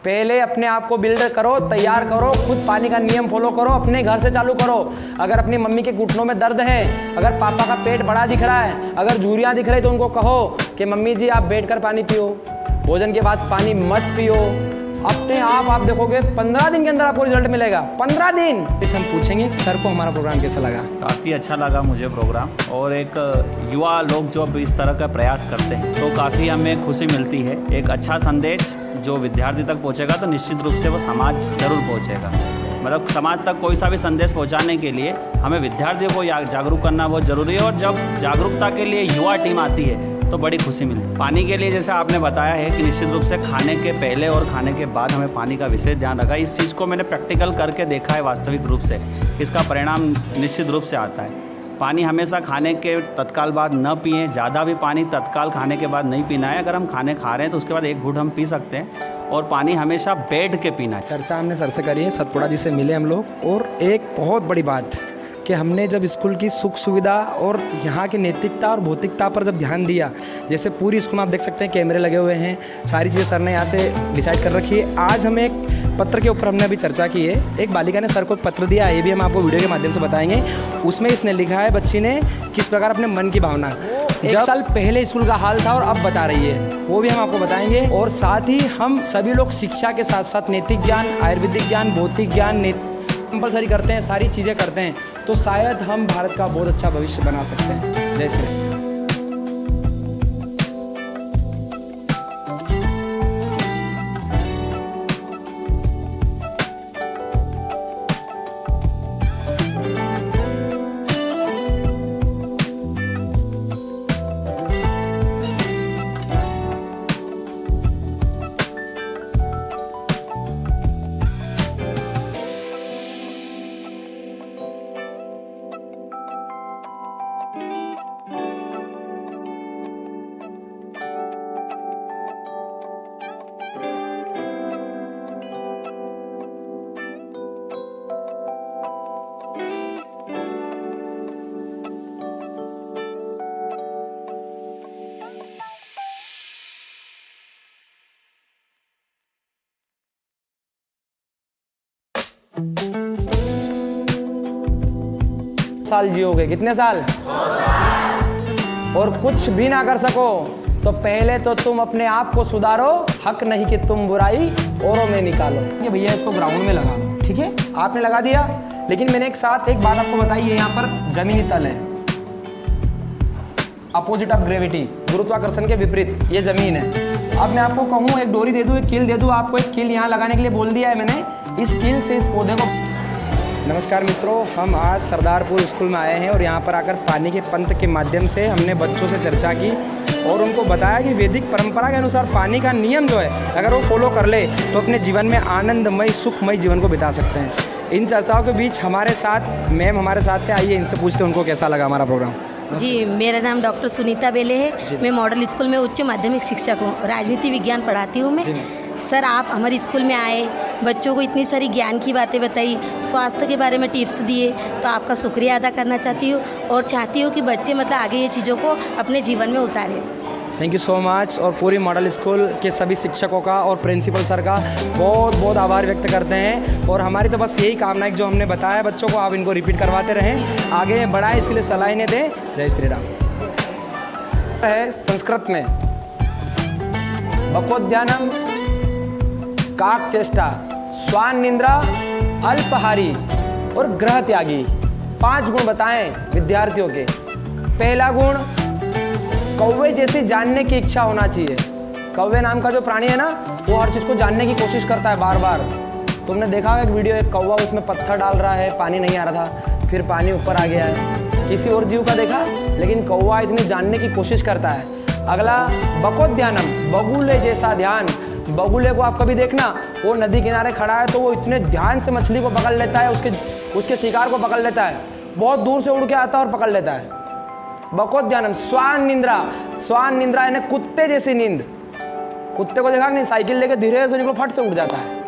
पहले अपने आप को बिल्ड करो, तैयार करो, खुद पानी का नियम फॉलो करो, अपने घर से चालू करो। अगर अपनी मम्मी के घुटनों में दर्द है, अगर पापा का पेट बड़ा दिख रहा है, अगर झुर्रियाँ दिख रही तो उनको कहो कि मम्मी जी आप बैठकर पानी पियो, भोजन के बाद पानी मत पियो। अपने आप देखोगे 15 दिन के अंदर आपको रिजल्ट मिलेगा। 15 दिन। इसे हम पूछेंगे सर को हमारा प्रोग्राम कैसा लगा। काफ़ी अच्छा लगा मुझे प्रोग्राम, और एक युवा लोग जो अब इस तरह का प्रयास करते हैं तो काफ़ी हमें खुशी मिलती है। एक अच्छा संदेश जो विद्यार्थी तक पहुंचेगा तो निश्चित रूप से वो समाज जरूर पहुंचेगा। मतलब समाज तक कोई सा भी संदेश पहुंचाने के लिए हमें विद्यार्थियों को जागरूक करना बहुत ज़रूरी है, और जब जागरूकता के लिए युवा टीम आती है तो बड़ी खुशी मिलती है। पानी के लिए जैसे आपने बताया है कि निश्चित रूप से खाने के पहले और खाने के बाद हमें पानी का विशेष ध्यान रखा। इस चीज़ को मैंने प्रैक्टिकल करके देखा है वास्तविक रूप से, इसका परिणाम निश्चित रूप से आता है। पानी हमेशा खाने के तत्काल बाद न पिएं, ज़्यादा भी पानी तत्काल खाने के बाद नहीं पीना है। अगर हम खाने खा रहे हैं तो उसके बाद एक घूंट हम पी सकते हैं, और पानी हमेशा बैठ के पीना है। चर्चा हमने सर से करी है, सतपुड़ा जी से मिले हम लोग, और एक बहुत बड़ी बात कि हमने जब स्कूल की सुख सुविधा और यहाँ की नैतिकता और भौतिकता पर जब ध्यान दिया, जैसे पूरी स्कूल में आप देख सकते हैं कैमरे लगे हुए हैं, सारी चीज़ें सर ने यहाँ से डिसाइड कर रखी है। आज हम एक पत्र के ऊपर हमने अभी चर्चा की है। एक बालिका ने सर को पत्र दिया, ये भी हम आपको वीडियो के माध्यम से बताएंगे। उसमें इसने लिखा है बच्ची ने किस प्रकार अपने मन की भावना एक साल पहले स्कूल का हाल था और अब बता रही है, वो भी हम आपको बताएंगे। और साथ ही हम सभी लोग शिक्षा के साथ साथ नैतिक ज्ञान, आयुर्वेदिक ज्ञान, भौतिक ज्ञान कंपलसरी करते हैं, सारी चीज़ें करते हैं, तो शायद हम भारत का बहुत अच्छा भविष्य बना सकते हैं। जय श्री राम। साल जियोगे, कितने साल? और कुछ भी ना कर सको तो पहले तो तुम अपने आप को सुधारो। हक नहीं कि तुम बुराई औरों में निकालो। ये भैया इसको ग्राउंड में लगा दो, ठीक है? आपने लगा दिया, लेकिन मैंने एक बात आपको बताई है, यहाँ पर जमीनी तल है, अपोजिट ऑफ ग्रेविटी, गुरुत्वाकर्षण के विपरीत ये जमीन है। अब मैं आपको कहूँ एक डोरी दे दूँ, एक कील दे दूँ आपको, एक कील यहाँ लगाने के लिए बोल दिया है मैंने। इस कील से इस पौधे को। नमस्कार मित्रों, हम आज सरदारपुर स्कूल में आए हैं और यहाँ पर आकर पानी के पंथ के माध्यम से हमने बच्चों से चर्चा की और उनको बताया कि वैदिक परंपरा के अनुसार पानी का नियम जो है अगर वो फॉलो कर ले तो अपने जीवन में आनंदमय सुखमय जीवन को बिता सकते हैं। इन चर्चाओं के बीच हमारे साथ मैम हमारे साथ थे, आइए इनसे पूछते हैं उनको कैसा लगा हमारा प्रोग्राम। जी, मेरा नाम डॉक्टर सुनीता बेले है। मैं मॉडल स्कूल में उच्च माध्यमिक शिक्षक हूँ, राजनीति विज्ञान पढ़ाती हूँ मैं। सर, आप हमारे स्कूल में आए, बच्चों को इतनी सारी ज्ञान की बातें बताई, स्वास्थ्य के बारे में टिप्स दिए, तो आपका शुक्रिया अदा करना चाहती हूँ और चाहती हूँ कि बच्चे मतलब आगे ये चीज़ों को अपने जीवन में उतारें। Thank you so much. और पूरी मॉडल स्कूल के सभी शिक्षकों का और प्रिंसिपल सर का बहुत बहुत आभार व्यक्त करते हैं। और हमारी तो बस यही कामना है कि जो हमने बताया बच्चों को आप इनको रिपीट करवाते रहें, आगे बढ़ाएं, इसके लिए सलाहें दें। जय श्री राम। है संस्कृत में बकोद्यानम, काक चेष्टा, स्वान निंद्रा, अल्पहारी और ग्रह त्यागी, 5 गुण बताएं विद्यार्थियों के। पहला गुण, कौवे जैसी जानने की इच्छा होना चाहिए। कौवे नाम का जो प्राणी है ना, वो हर चीज को जानने की कोशिश करता है बार बार। तुमने देखा होगा एक वीडियो, एक कौवा उसमें पत्थर डाल रहा है, पानी नहीं आ रहा था, फिर पानी ऊपर आ गया है। किसी और जीव का देखा, लेकिन कौवा इतनी जानने की कोशिश करता है। अगला, बकोद्यानम, बगुले जैसा ध्यान। बगुले को आप कभी देखना, वो नदी किनारे खड़ा है तो वो इतने ध्यान से मछली को पकड़ लेता है, उसके शिकार को पकड़ लेता है, बहुत दूर से उड़ के आता है और पकड़ लेता है। बकोद्यानम। स्वान निंद्रा, स्वान निंद्रा यानी कुत्ते जैसी नींद। कुत्ते को देखा नहीं, साइकिल लेके धीरे से निकलो, फट से उड़ जाता है।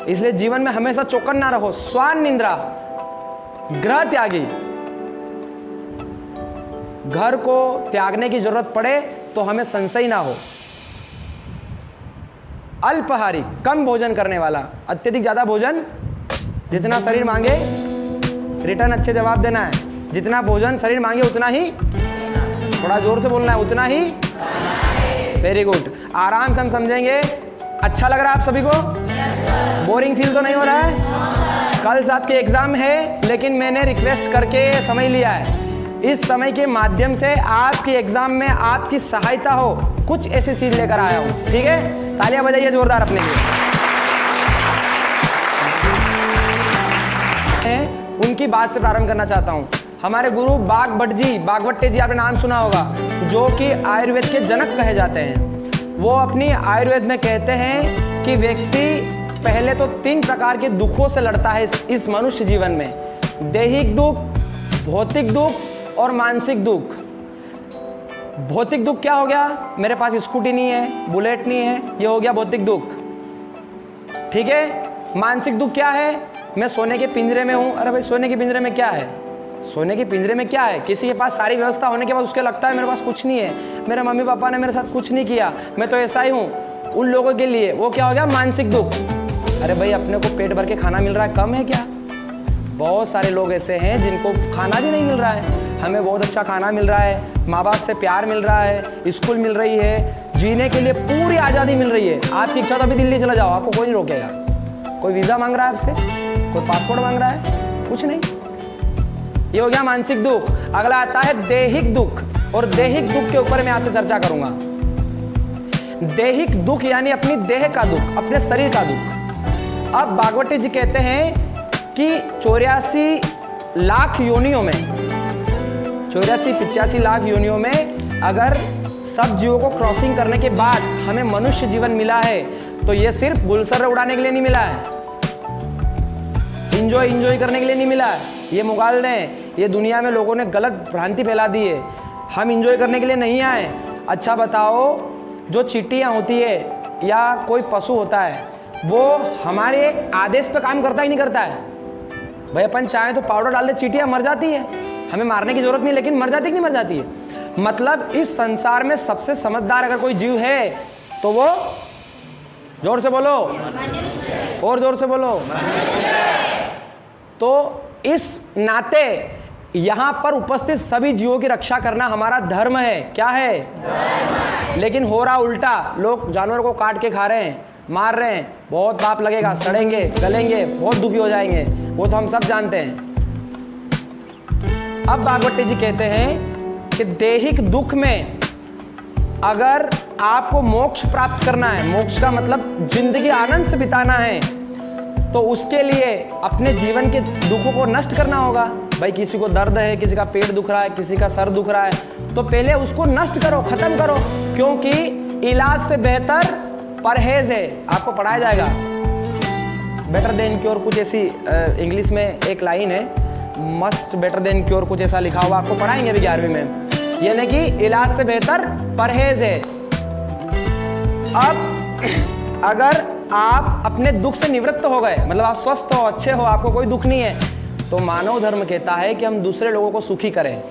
इसलिए जीवन में हमेशा चौकन्ना रहो। स्वान निंद्रा। ग्रह त्यागी, घर को त्यागने की जरूरत पड़े तो हमें संशय ना हो। अल्पाहारी, कम भोजन करने वाला। अत्यधिक ज़्यादा भोजन, जितना शरीर मांगे रिटर्न अच्छे जवाब देना है। जितना भोजन शरीर मांगे उतना ही, थोड़ा जोर से बोलना है, उतना ही। Very good. आराम से हम समझेंगे। अच्छा लग रहा है आप सभी को? बोरिंग फील तो नहीं हो रहा है? कल से आपके एग्जाम है, लेकिन मैंने रिक्वेस्ट करके समझ लिया है, इस समय के माध्यम से आपके एग्जाम में आपकी सहायता हो, कुछ ऐसी चीज लेकर आया हूं। ठीक है, तालियां बजाइए जोरदार अपने लिए। उनकी बात से प्रारंभ करना चाहता हूं। हमारे गुरु बागवटे जी आपने नाम सुना होगा, जो कि आयुर्वेद के जनक कहे जाते हैं। वो अपनी आयुर्वेद में कहते हैं कि व्यक्ति पहले तो 3 प्रकार के दुखों से लड़ता है इस मनुष्य जीवन में। दैहिक दुख, भौतिक दुख और मानसिक दुख। भौतिक दुख क्या हो गया? मेरे पास स्कूटी नहीं है, बुलेट नहीं है, ये हो गया भौतिक दुख। ठीक है। मानसिक दुख क्या है? मैं सोने के पिंजरे में हूं। अरे भाई, सोने के पिंजरे में क्या है? सोने के पिंजरे में क्या है? किसी के पास सारी व्यवस्था होने के बाद उसके लगता है मेरे पास कुछ नहीं है, मेरे मम्मी पापा ने मेरे साथ कुछ नहीं किया, मैं तो ऐसा ही हूं। उन लोगों के लिए वो क्या हो गया? मानसिक दुख। अरे भाई, अपने को पेट भर के खाना मिल रहा है, कम है क्या? बहुत सारे लोग ऐसे हैं जिनको खाना भी नहीं मिल रहा है। हमें बहुत अच्छा खाना मिल रहा है, माँ बाप से प्यार मिल रहा है, स्कूल मिल रही है, जीने के लिए पूरी आज़ादी मिल रही है। आपकी इच्छा तो अभी दिल्ली चला जाओ, आपको कोई नहीं रोकेगा। कोई वीज़ा मांग रहा है आपसे, कोई पासपोर्ट मांग रहा है, कुछ नहीं। ये हो गया मानसिक दुख। अगला आता है दैहिक दुख, और दैहिक दुख के ऊपर मैं आपसे चर्चा करूंगा। दैहिक दुख यानी अपनी देह का दुख, अपने शरीर का दुख। अब बागवती जी कहते हैं कि 84 लाख योनियों में, 84-85 लाख योनियों में अगर सब जीवों को क्रॉसिंग करने के बाद हमें मनुष्य जीवन मिला है, तो ये सिर्फ गुलसर उड़ाने के लिए नहीं मिला है, इंजॉय करने के लिए नहीं मिला है। ये मुगाल ने, ये दुनिया में लोगों ने गलत भ्रांति फैला दी है। हम इंजॉय करने के लिए नहीं आए। अच्छा बताओ, जो चींटियाँ होती है या कोई पशु होता है, वो हमारे आदेश पे काम करता ही नहीं करता है। भाई, अपन चाहें तो पाउडर डाल दे, चींटियाँ मर जाती है, हमें मारने की जरूरत नहीं, लेकिन मर जाती कि नहीं मर जाती है। मतलब इस संसार में सबसे समझदार अगर कोई जीव है तो वो, जोर से बोलो, और जोर से बोलो। तो इस नाते यहाँ पर उपस्थित सभी जीवों की रक्षा करना हमारा धर्म है। क्या है? धर्म। लेकिन हो रहा उल्टा, लोग जानवर को काट के खा रहे हैं, मार रहे हैं, बहुत पाप लगेगा, सड़ेंगे, गलेंगे, बहुत दुखी हो जाएंगे, वो तो हम सब जानते हैं। अब बागवती जी कहते हैं कि दैहिक दुख में अगर आपको मोक्ष प्राप्त करना है, मोक्ष का मतलब जिंदगी आनंद से बिताना है, तो उसके लिए अपने जीवन के दुखों को नष्ट करना होगा। भाई, किसी को दर्द है, किसी का पेट दुख रहा है, किसी का सर दुख रहा है, तो पहले उसको नष्ट करो, खत्म करो, क्योंकि इलाज से बेहतर परहेज है। आपको पढ़ाया जाएगा बेटर देन क्योर, कुछ ऐसी इंग्लिश में एक लाइन है, मस्ट बेटर देन क्योर, कुछ ऐसा लिखा हुआ, आपको पढ़ाएंगे अभी 11वीं में। यानी कि इलाज से बेहतर परहेज है। अब अगर आप अपने दुख से निवृत्त हो गए, मतलब आप स्वस्थ हो, अच्छे हो, आपको कोई दुख नहीं है, तो मानव धर्म कहता है कि हम दूसरे लोगों को सुखी करें।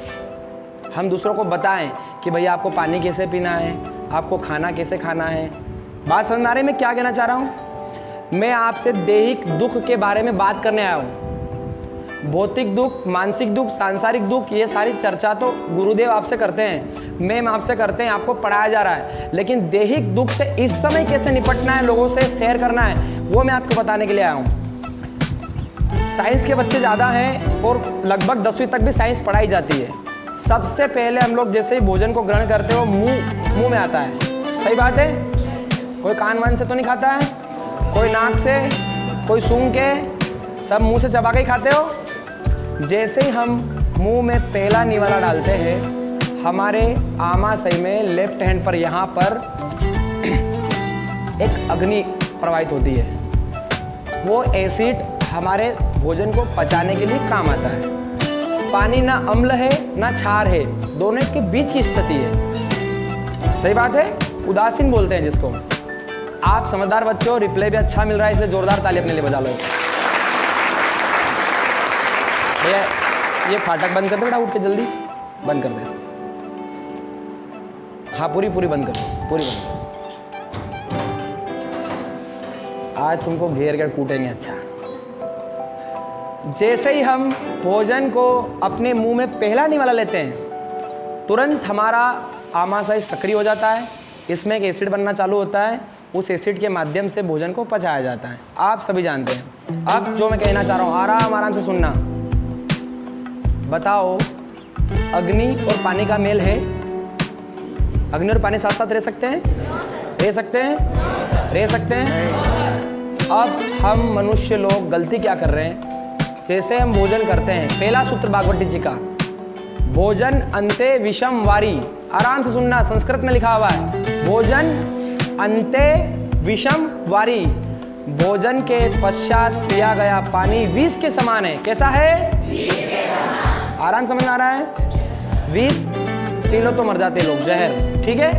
हम दूसरों को बताएं कि भैया आपको पानी कैसे पीना है, आपको खाना कैसे खाना है। बात समझ में आ रही है मैं क्या कहना चाह रहा हूँ? मैं आपसे दैहिक दुख के बारे में बात करने आया हूँ। भौतिक दुख, मानसिक दुख, सांसारिक दुख, ये सारी चर्चा तो गुरुदेव आपसे करते हैं, मैम आपसे करते हैं, आपको पढ़ाया जा रहा है। लेकिन दैहिक दुख से इस समय कैसे निपटना है, लोगों से शेयर करना है, वो मैं आपको बताने के लिए आया हूँ। साइंस के बच्चे ज़्यादा हैं और लगभग 10वीं तक भी साइंस पढ़ाई जाती है। सबसे पहले हम लोग जैसे ही भोजन को ग्रहण करते हो, मुंह में आता है। सही बात है? कोई कान वान से तो नहीं खाता है, कोई नाक से, कोई सूंघ के, सब मुंह से चबा के ही खाते हो। जैसे ही हम मुंह में पहला निवाला डालते हैं, हमारे आमाशय में लेफ्ट हैंड पर यहाँ पर एक अग्नि प्रवाहित होती है। वो एसिड हमारे भोजन को पचाने के लिए काम आता है। पानी ना अम्ल है ना क्षार है, दोनों के बीच की स्थिति है। सही बात है? उदासीन बोलते हैं जिसको। आप समझदार बच्चे हो, रिप्लाई भी अच्छा मिल रहा है, इसलिए जोरदार ताली अपने लिए बजा लो। भैया ये फाटक बंद कर दो बेटा, उठ के जल्दी बंद कर दे इसको। हाँ, पूरी बंद कर दो, पूरी बंद। आज तुमको घेर कर कूटेंगे। अच्छा, जैसे ही हम भोजन को अपने मुंह में पहला निवाला लेते हैं, तुरंत हमारा आमाशय सक्रिय हो जाता है, इसमें एक एसिड बनना चालू होता है, उस एसिड के माध्यम से भोजन को पचाया जाता है। आप सभी जानते हैं। अब जो मैं कहना चाह रहा हूँ, आराम आराम से सुनना। बताओ, अग्नि और पानी का मेल है? अग्नि और पानी साथ साथ रह सकते हैं? रह सकते हैं? रह सकते हैं? अब हम मनुष्य लोग गलती क्या कर रहे हैं? जैसे हम भोजन करते हैं, पहला सूत्र भागवती जी का, भोजन अंते विषम वारी। आराम से सुनना, संस्कृत में लिखा हुआ है, भोजन अंते विषम वारी। भोजन के पश्चात पिया गया पानी विष के समान है। कैसा है? विष के समान। आराम समझ आ रहा है? विष पी लो तो मर जाते लोग, जहर। ठीक है,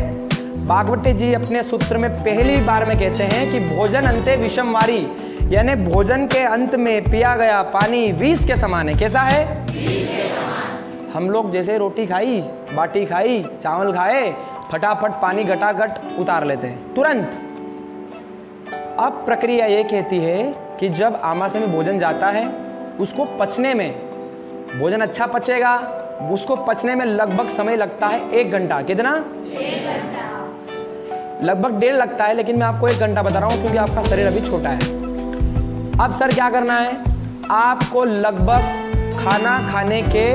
भागवती जी अपने सूत्र में पहली बार में कहते हैं कि भोजन अंते विषम वारी, यानी भोजन के अंत में पिया गया पानी विष के समान है। कैसा है? विष के समान। हम लोग जैसे रोटी खाई, बाटी खाई, चावल खाए, फटाफट पानी घटाघट उतार लेते हैं तुरंत। अब प्रक्रिया ये कहती है कि जब आमाशय में भोजन जाता है, उसको पचने में, भोजन अच्छा पचेगा, उसको पचने में लगभग समय लगता है 1 घंटा। कितना? 1 घंटा। लगभग 1.5 लगता है, लेकिन मैं आपको 1 घंटा बता रहा हूँ क्योंकि आपका शरीर अभी छोटा है। अब सर क्या करना है? आपको लगभग खाना खाने के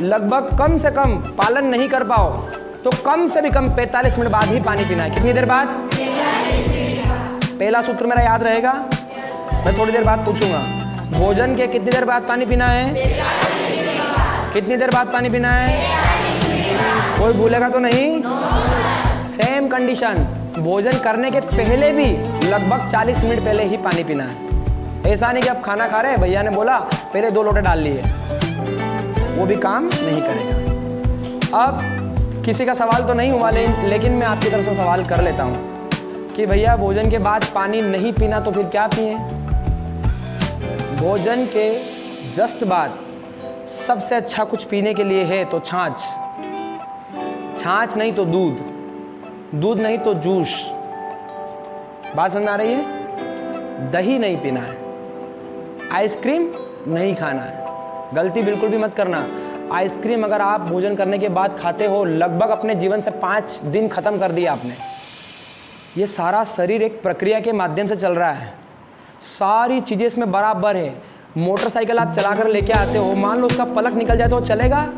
लगभग कम से कम, पालन नहीं कर पाओ तो कम से भी कम 45 मिनट बाद ही पानी पीना है। कितनी देर बाद? 45 मिनट। पहला सूत्र मेरा याद रहेगा? मैं थोड़ी देर बाद पूछूंगा। भोजन के कितनी देर बाद पानी पीना है? कितनी देर बाद पानी पीना है? कोई भूलेगा तो नहीं? सेम कंडीशन, भोजन करने के पहले भी लगभग 40 मिनट पहले ही पानी पीना है। ऐसा नहीं कि आप खाना खा रहे हैं, भैया ने बोला पहले 2 लोटे डाल लिए, वो भी काम नहीं करेगा। अब किसी का सवाल तो नहीं हुआ, लेकिन मैं आपकी तरफ से सवाल कर लेता हूँ कि भैया भोजन के बाद पानी नहीं पीना तो फिर क्या पिए? भोजन के जस्ट बाद सबसे अच्छा कुछ पीने के लिए है तो छाछ। छाछ नहीं तो दूध, दूध नहीं तो जूस। बात समझ आ रही है? दही नहीं पीना है, आइसक्रीम नहीं खाना है। गलती बिल्कुल भी मत करना। आइसक्रीम अगर आप भोजन करने के बाद खाते हो, लगभग अपने जीवन से 5 दिन खत्म कर दिया आपने। ये सारा शरीर एक प्रक्रिया के माध्यम से चल रहा है, सारी चीज़ें इसमें बराबर है। मोटरसाइकिल आप चला कर लेके आते हो, मान लो उसका पलक निकल जाए तो चलेगा?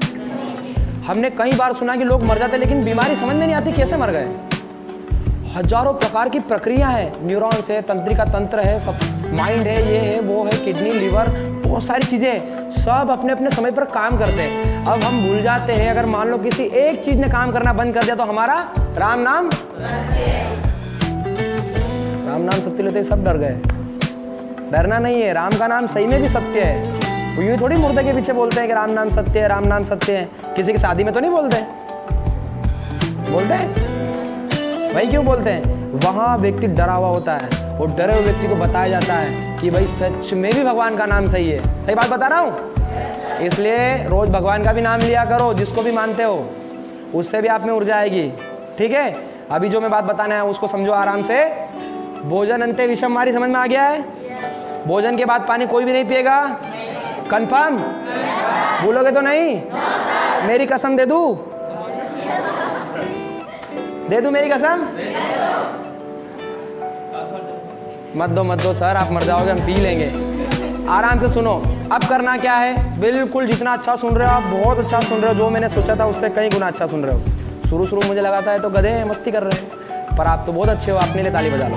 हमने कई बार सुना कि लोग मर जाते हैं, लेकिन बीमारी समझ में नहीं आती कैसे मर गए। हजारों प्रकार की प्रक्रिया है, न्यूरॉन्स है, तंत्रिका तंत्र है, सब माइंड है, ये है, वो है, किडनी, लिवर, बहुत सारी चीज़ें सब अपने अपने समय पर काम करते हैं। अब हम भूल जाते हैं, अगर मान लो किसी एक चीज़ ने काम करना बंद कर दिया तो हमारा राम नाम सत्य लेते सब डर गए। डरना नहीं है, राम का नाम सही में भी सत्य है। वो यूँ थोड़ी मुर्दे के पीछे बोलते हैं कि राम नाम सत्य है, राम नाम सत्य है। किसी की शादी में तो नहीं बोलते? बोलते हैं भाई, क्यों बोलते हैं? वहाँ व्यक्ति डरा हुआ होता है, और डरे हुए व्यक्ति को बताया जाता है कि भाई सच में भी भगवान का नाम सही है। सही बात बता रहा हूँ? इसलिए रोज भगवान का भी नाम लिया करो, जिसको भी मानते हो, उससे भी आप में ऊर्जा आएगी। ठीक है, अभी जो मैं बात बताना है उसको समझो आराम से। भोजन अंते विषम वारी समझ में आ गया है? भोजन के बाद पानी कोई भी नहीं पिएगा? कंफर्म? भूलोगे तो नहीं? मेरी कसम दे दूं? दे दूं मेरी कसम? मत दो सर, आप मर जाओगे, हम पी लेंगे। आराम से सुनो। अब करना क्या है? बिल्कुल जितना अच्छा सुन रहे हो आप, बहुत अच्छा सुन रहे हो। जो मैंने सोचा था उससे कई गुना अच्छा सुन रहे हो। शुरू मुझे लगाता है तो गधे हैं, मस्ती कर रहे हैं, पर आप तो बहुत अच्छे हो। अपने लिए ताली बजा लो।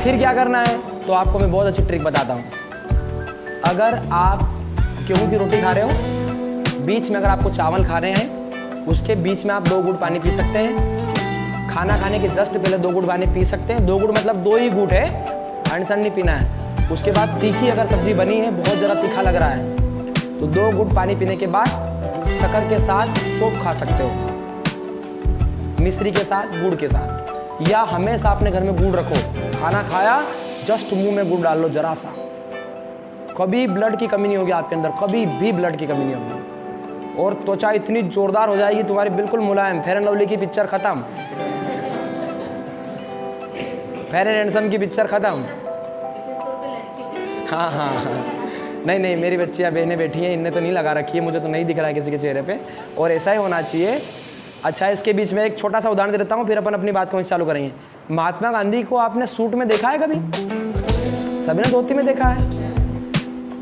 फिर क्या करना है? तो आपको मैं बहुत अच्छी ट्रिक बताता हूँ। अगर आप गेहूं की रोटी खा रहे हो, बीच में अगर आपको चावल खा रहे हैं, उसके बीच में आप 2 घूंट पानी पी सकते हैं। खाना खाने के जस्ट पहले 2 घूंट पानी पी सकते हैं। 2 घूंट मतलब 2 ही घूंट है, अनसन नहीं पीना है। उसके बाद तीखी अगर सब्जी बनी है, बहुत ज़्यादा तीखा लग रहा है, तो 2 घूंट पानी पीने के बाद शक्कर के साथ सूप खा सकते हो, मिश्री के साथ, गुड़ के साथ। या हमेशा अपने घर में गुड़ रखो। खाना खाया जस्ट मुंह में गुड़ डाल लो जरा सा। कभी ब्लड की कमी नहीं होगी आपके अंदर, कभी भी ब्लड की कमी नहीं होगी। और त्वचा इतनी जोरदार हो जाएगी तुम्हारी, बिल्कुल मुलायम। फेयर एंड लवली की पिक्चर खत्म, फेयर एंड हैंडसम की पिक्चर खत्म। हाँ हाँ हाँ, नहीं नहीं, मेरी बच्चियाँ बहनें बैठी हैं, इनने तो नहीं लगा रखी है, मुझे तो नहीं दिख रहा है किसी के चेहरे पे, और ऐसा ही होना चाहिए। अच्छा, इसके बीच में एक छोटा सा उदाहरण दे देता हूँ, फिर अपन अपनी बात को चालू करेंगे। महात्मा गांधी को आपने सूट में देखा है कभी? सभी ने धोती में देखा है।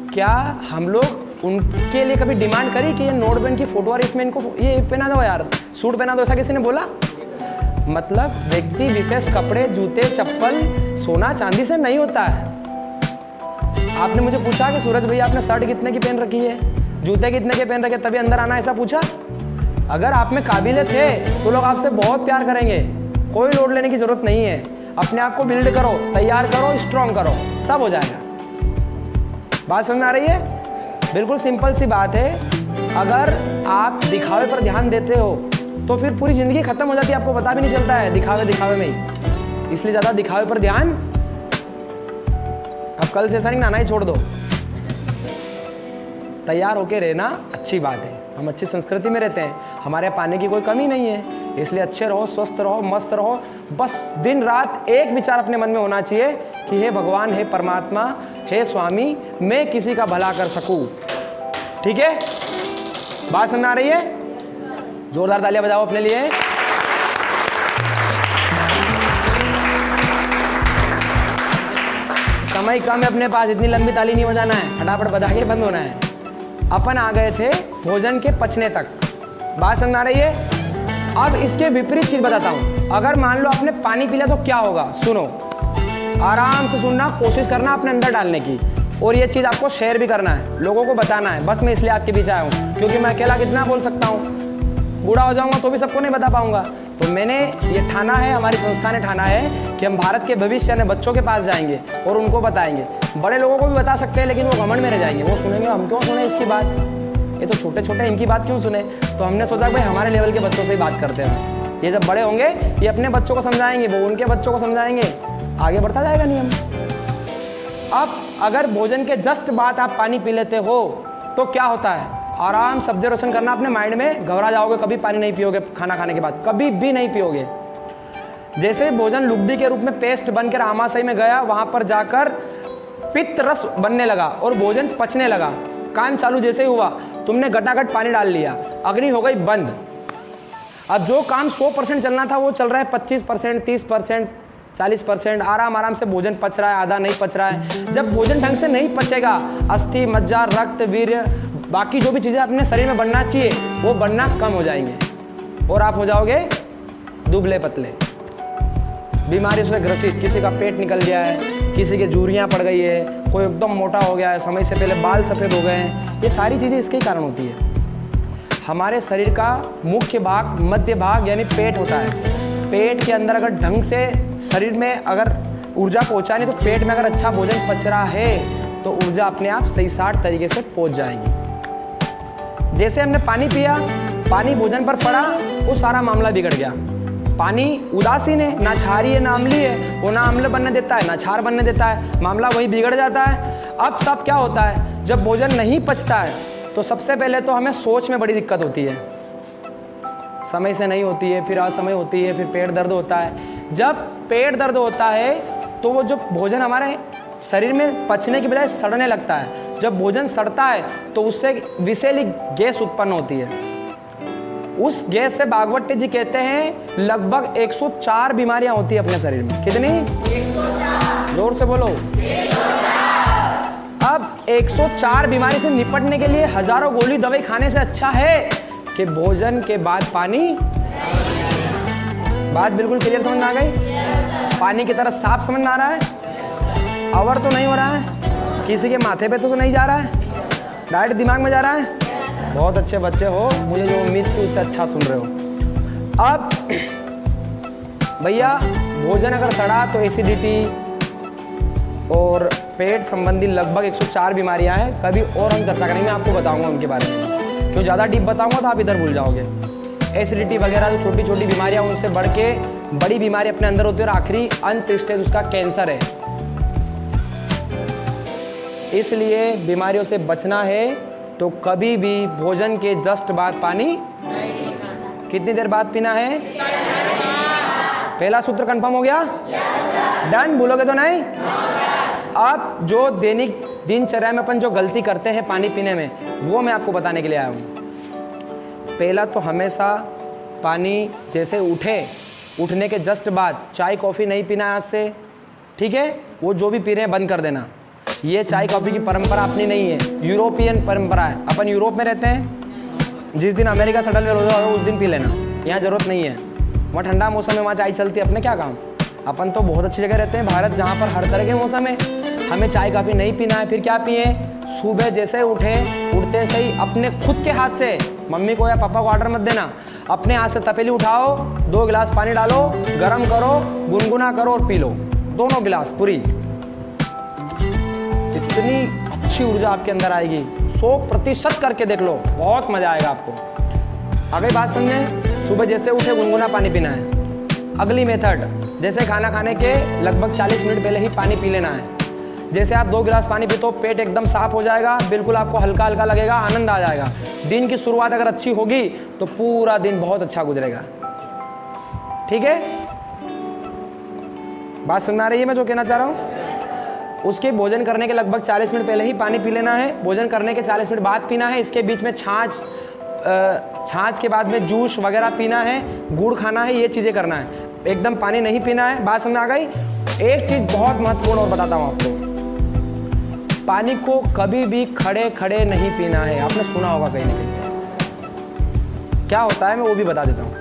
क्या हम लोग उनके लिए कभी डिमांड करी कि ये नोटबैंड की फोटो और इसमें इनको ये पहना दो यार, सूट पहना दो, ऐसा किसी ने बोला? मतलब व्यक्ति विशेष कपड़े, जूते, चप्पल सोना चांदी से नहीं होता है। आपने मुझे पूछा कि सूरज भैया आपने शर्ट कितने की पहन रखी है, जूते कितने के पहन रखे, तभी अंदर आना, ऐसा पूछा? अगर आप में काबिलियत है तो लोग आपसे बहुत प्यार करेंगे, कोई लोड लेने की जरूरत नहीं है। अपने आप को बिल्ड करो, तैयार करो, स्ट्रॉन्ग करो, सब हो जाएगा। बात समझ में आ रही है? बिल्कुल सिंपल सी बात है। अगर आप दिखावे पर ध्यान देते हो तो फिर पूरी जिंदगी खत्म हो जाती है, आपको पता भी नहीं चलता है, दिखावे दिखावे में ही। इसलिए ज़्यादा दिखावे पर ध्यान, अब कल से ऐसा नहीं नहाना ही छोड़ दो, तैयार होके रहना अच्छी बात है। हम अच्छी संस्कृति में रहते हैं, हमारे यहाँ पाने की कोई कमी नहीं है, इसलिए अच्छे रहो, स्वस्थ रहो, मस्त रहो। बस दिन रात एक विचार अपने मन में होना चाहिए कि हे भगवान, हे परमात्मा, हे स्वामी, मैं किसी का भला कर सकूं। ठीक है, बात समझ आ रही है? जोरदार तालियां बजाओ अपने लिए। समय कम है अपने पास, इतनी लंबी ताली नहीं बजाना है, फटाफट बजा के बंद होना है। अपन आ गए थे भोजन के पचने तक, बात समझ आ रही है? अब इसके विपरीत चीज बताता हूं। अगर मान लो आपने पानी पी लिया तो क्या होगा? सुनो, आराम से सुनना, कोशिश करना अपने अंदर डालने की, और ये चीज आपको शेयर भी करना है, लोगों को बताना है। बस मैं इसलिए आपके बीच आया हूँ क्योंकि मैं अकेला कितना बोल सकता हूँ, बूढ़ा हो जाऊंगा तो भी सबको नहीं बता पाऊंगा। तो मैंने ये ठाना है, हमारी संस्था ने ठाना है कि हम भारत के भविष्य यानी बच्चों के पास जाएंगे और उनको बताएंगे। बड़े लोगों को भी बता सकते हैं, लेकिन वो घमंड में रह जाएंगे, वो सुनेंगे हम क्यों सुने इसकी बात, ये तो छोटे छोटे, इनकी बात क्यों सुने। तो हमने सोचा भाई हमारे लेवल के बच्चों से ही बात करते हैं, ये जब बड़े होंगे ये अपने बच्चों को समझाएंगे, वो उनके बच्चों को समझाएंगे, आगे बढ़ता जाएगा नियम। अब अगर भोजन के जस्ट बाद आप पानी पी लेते हो तो क्या होता है? आराम से ऑब्जर्वेशन करना अपने माइंड में, घबरा जाओगे, कभी पानी नहीं पियोगे खाना खाने के बाद, कभी भी नहीं पियोगे। जैसे भोजन लुगदी के रूप में पेस्ट बनकर आमाशय में गया, वहां पर जाकर पित्त रस बनने लगा और भोजन पचने लगा। काम चालू जैसे ही हुआ, तुमने घटाघट पानी डाल लिया, अग्नि हो गई बंद। अब जो काम 100% चलना था वो चल रहा है 25%, 30%, 40%। आराम से भोजन पच रहा है, आधा नहीं पच रहा है। जब भोजन ढंग से नहीं पचेगा, अस्थि, मज्जा, रक्त, वीर्य, बाकी जो भी चीज़ें अपने शरीर में बनना चाहिए वो बनना कम हो जाएंगे और आप हो जाओगे दुबले पतले, बीमारियों से ग्रसित। किसी का पेट निकल गया है, किसी के झुर्रियाँ पड़ गई है, कोई एकदम मोटा हो गया है, समय से पहले बाल सफ़ेद हो गए हैं। ये सारी चीज़ें इसके कारण होती है। हमारे शरीर का मुख्य भाग, मध्य भाग यानी पेट होता है। पेट के अंदर अगर ढंग से शरीर में अगर ऊर्जा पहुँचानी, तो पेट में अगर अच्छा भोजन पच रहा है तो ऊर्जा अपने आप सही साठ तरीके से पहुँच जाएगी। जैसे हमने पानी पिया, पानी भोजन पर पड़ा, वो सारा मामला बिगड़ गया। पानी उदासीन है, ना क्षारीय है ना अम्लीय है, वो ना अम्ल बनने देता है ना क्षार बनने देता है, मामला वही बिगड़ जाता है। अब सब क्या होता है, जब भोजन नहीं पचता है तो सबसे पहले तो हमें सोच में बड़ी दिक्कत होती है, समय से नहीं होती है, फिर असमय होती है, फिर पेट दर्द होता है। जब पेट दर्द होता है तो वो जो भोजन हमारे शरीर में पचने की बजाय सड़ने लगता है। जब भोजन सड़ता है तो उससे विषैली गैस उत्पन्न होती है। उस गैस से भागवत जी कहते हैं लगभग 104 बीमारियां होती है अपने शरीर में। कितनी? 104। जोर से बोलो। 104। अब 104 बीमारी से निपटने के लिए हजारों गोली दवाई खाने से अच्छा है कि भोजन के बाद पानी। बात बिल्कुल क्लियर समझ में आ गई? पानी की तरह साफ समझ में आ रहा है? अवर तो नहीं हो रहा है, किसी के माथे पे तो नहीं जा रहा है, डायरेक्ट दिमाग में जा रहा है। बहुत अच्छे बच्चे हो, मुझे जो उम्मीद थी उससे अच्छा सुन रहे हो। अब भैया भोजन अगर सड़ा तो एसिडिटी और पेट संबंधी लगभग 104 बीमारियां हैं। कभी और हम चर्चा करेंगे, आपको बताऊंगा उनके बारे में, क्यों ज़्यादा डीप बताऊंगा तो आप इधर भूल जाओगे। एसिडिटी वगैरह जो छोटी छोटी बीमारियां, उनसे बढ़ के बड़ी बीमारी अपने अंदर होती है और आखिरी अंत स्टेज उसका कैंसर है। इसलिए बीमारियों से बचना है तो कभी भी भोजन के जस्ट बाद पानी कितनी देर बाद पीना है? पहला सूत्र कंफर्म हो गया? डन? भूलोगे तो नहीं? अब जो दैनिक दिनचर्या में अपन जो गलती करते हैं पानी पीने में, वो मैं आपको बताने के लिए आया हूँ। पहला तो हमेशा पानी जैसे उठने के जस्ट बाद चाय कॉफ़ी नहीं पीना है आज से, ठीक है? वो जो भी पी रहे हैं बंद कर देना। ये चाय कॉफ़ी की परंपरा अपनी नहीं है, यूरोपियन परंपरा है। अपन यूरोप में रहते हैं, जिस दिन अमेरिका सेटल हो उस दिन पी लेना, यहाँ ज़रूरत नहीं है। वहाँ ठंडा मौसम में वहाँ चाय चलती है, अपने क्या काम। अपन तो बहुत अच्छी जगह रहते हैं भारत, जहाँ पर हर तरह के मौसम है। हमें चाय कॉफ़ी नहीं पीना है, फिर क्या पिए? सुबह जैसे उठते से ही अपने खुद के हाथ से, मम्मी को या पापा को ऑर्डर मत देना, अपने हाथ से तपेली उठाओ, 2 गिलास पानी डालो, गरम करो, गुनगुना करो और पी लो, दोनों गिलास पूरी। इतनी अच्छी ऊर्जा आपके अंदर आएगी, 100% करके देख लो, बहुत मजा आएगा आपको। अगली बात समझे, सुबह जैसे उठे गुनगुना पानी पीना है। अगली मेथड, जैसे खाना खाने के लगभग 40 मिनट पहले ही पानी पी लेना है। जैसे आप 2 गिलास पानी पीते हो, पेट एकदम साफ हो जाएगा, बिल्कुल आपको हल्का हल्का लगेगा, आनंद आ जाएगा। दिन की शुरुआत अगर अच्छी होगी तो पूरा दिन बहुत अच्छा गुजरेगा। ठीक है, बात समझ आ रही है मैं जो कहना चाह रहा हूँ? उसके भोजन करने के लगभग 40 मिनट पहले ही पानी पी लेना है, भोजन करने के 40 मिनट बाद पीना है। इसके बीच में छाछ के बाद में जूस वगैरह पीना है, गुड़ खाना है, ये चीज़ें करना है, एकदम पानी नहीं पीना है। बात समझ आ गई? एक चीज़ बहुत महत्वपूर्ण और बताता हूँ आपको, पानी को कभी भी खड़े खड़े नहीं पीना है। आपने सुना होगा कहीं ना कहीं, क्या होता है मैं वो भी बता देता हूँ।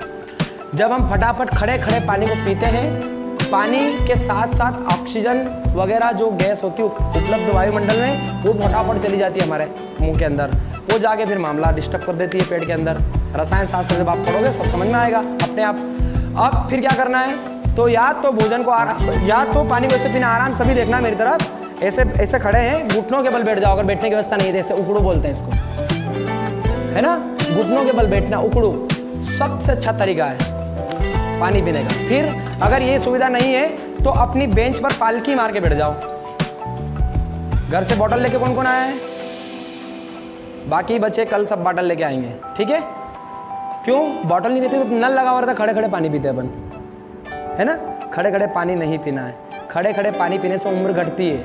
जब हम फटाफट खड़े खड़े पानी को पीते हैं, पानी के साथ साथ ऑक्सीजन वगैरह जो गैस होती है उपलब्ध वायुमंडल में, वो फटाफट चली जाती है हमारे मुंह के अंदर, वो जाके फिर मामला डिस्टर्ब कर देती है पेट के अंदर। रसायन शास्त्र जब आप पढ़ोगे सब समझ में आएगा अपने आप। अब फिर क्या करना है, तो या तो भोजन को या तो पानी को ऐसे पीना, आराम सभी देखना मेरी तरफ, ऐसे खड़े हैं, घुटनों के बल बैठ जाओ, अगर बैठने की व्यवस्था नहीं है, ऐसे उकड़ू बोलते हैं इसको, है ना, घुटनों के बल बैठना, उकड़ू सबसे अच्छा तरीका है पानी पीने का। फिर अगर ये सुविधा नहीं है तो अपनी बेंच पर पालकी मार के बैठ जाओ। घर से बोतल लेके कौन कौन आया है? बाकी बच्चे कल सब बोतल लेके आएंगे, ठीक है? क्यों? बोतल नहीं रहती तो नल लगा हुआ रहता, खड़े खड़े पानी पीते अपन, है ना? खड़े खड़े पानी नहीं पीना है। खड़े खड़े पानी पीने से उम्र घटती है।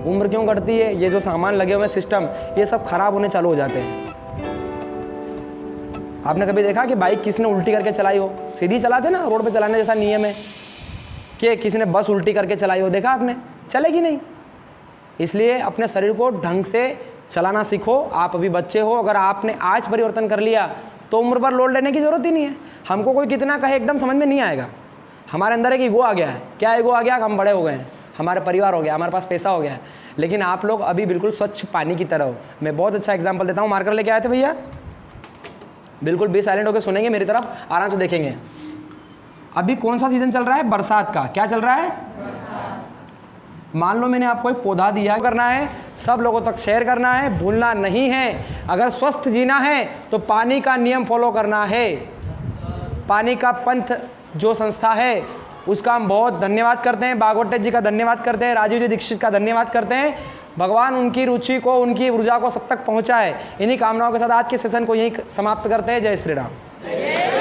उम्र क्यों घटती है? ये जो सामान लगे हुए सिस्टम, ये सब खराब होने चालू हो जाते हैं। आपने कभी देखा कि बाइक किसी ने उल्टी करके चलाई हो? सीधी चलाते ना, रोड पे चलाने जैसा नियम है। कि किसी ने बस उल्टी करके चलाई हो, देखा आपने? चलेगी नहीं। इसलिए अपने शरीर को ढंग से चलाना सीखो। आप अभी बच्चे हो, अगर आपने आज परिवर्तन कर लिया तो उम्र पर लोड लेने की जरूरत ही नहीं है। हमको कोई कितना कहे एकदम समझ में नहीं आएगा। हमारे अंदर एक ईगो आ गया है। क्या ईगो आ गया? हम बड़े हो गए हैं, हमारे परिवार हो गया, हमारे पास पैसा हो गया है, लेकिन आप लोग अभी बिल्कुल स्वच्छ पानी की तरह हो। मैं बहुत अच्छा एग्जाम्पल देता हूँ। मार्कर लेके आए थे भैया? बिल्कुल भी साइलेंट होकर सुनेंगे, मेरी तरफ आराम से देखेंगे। अभी कौन सा सीजन चल रहा है? बरसात का। क्या चल रहा है? मान लो मैंने आपको एक पौधा दिया, करना है सब लोगों तक शेयर करना है, भूलना नहीं है। अगर स्वस्थ जीना है तो पानी का नियम फॉलो करना है। पानी का पंथ जो संस्था है उसका हम बहुत धन्यवाद करते हैं। बागवटे जी का धन्यवाद करते हैं, राजीव जी दीक्षित का धन्यवाद करते हैं। भगवान उनकी रुचि को, उनकी ऊर्जा को सब तक पहुंचाए। इन्हीं कामनाओं के साथ आज के सेशन को यहीं समाप्त करते हैं। जय श्री राम।